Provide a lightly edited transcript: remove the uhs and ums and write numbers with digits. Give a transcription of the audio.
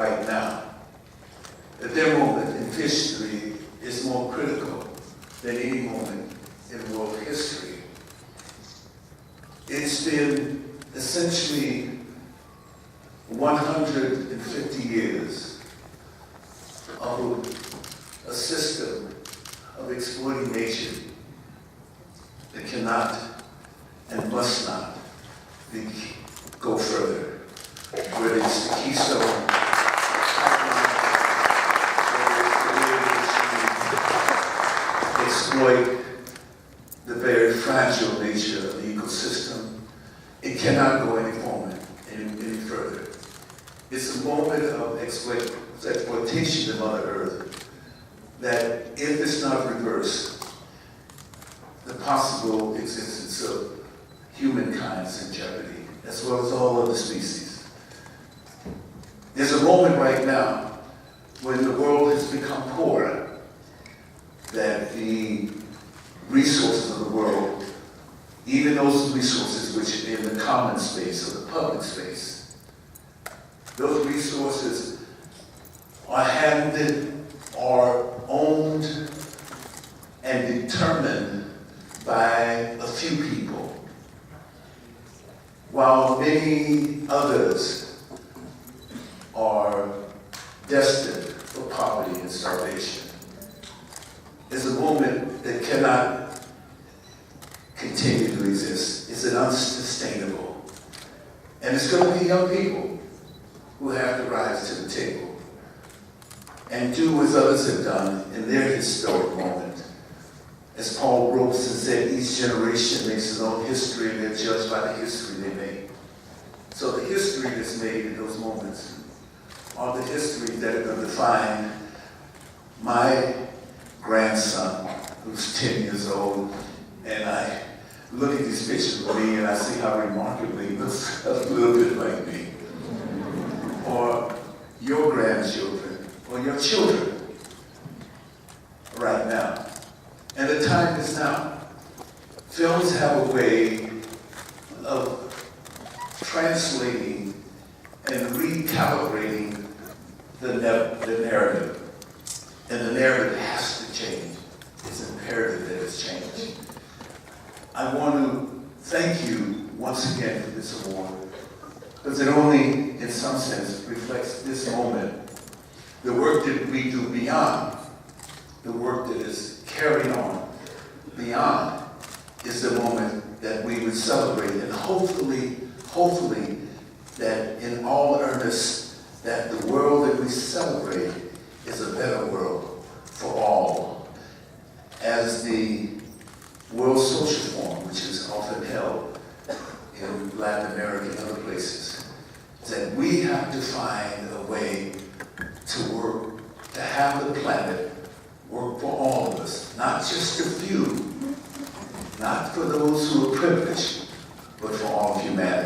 right now, that their moment in history is more critical than any moment in world history. It's been essentially 150 years of a system of exploiting nature that cannot and must not go further. Whether it's the Keystone Pipeline, whether it's the way in which we exploit the very fragile nature of the ecosystem, it cannot go any further. It's a moment of exploitation of Mother Earth that, if it's not reversed, the possible existence of humankind is in jeopardy, as well as all other species. There's a moment right now when the world has become poorer, that the resources of the world, even those resources which are in the common space or the public space, those resources are handed or owned and determined by a few people, while many others are destined for poverty and starvation. It's a moment that cannot continue to exist. It's an unsustainable. And it's going to be young people who have to rise to the table and do as others have done in their historic moment. As Paul Robeson said, each generation makes its own history and they're judged by the history they make. So the history that's made in those moments are the histories that are going to define my grandson, who's 10 years old, and I look at these pictures of me and I see how remarkably he looks a little bit like me. Or your grandchildren, or your children, right now. And the time is now. Films have a way of translating and recalibrating the narrative. And the narrative has to change. It's imperative that it's changed. I want to thank you once again for this award, because it only, in some sense, reflects this moment. The work that we do beyond, the work that is carried on beyond, is the moment that we would celebrate, and hopefully, that in all earnest, that the world that we celebrate is a better world for all. As the World Social Forum, which is often held in Latin America and other places, that we have to find a way to work, to have the planet work for all of us, not just a few, not for those who are privileged, but for all of humanity.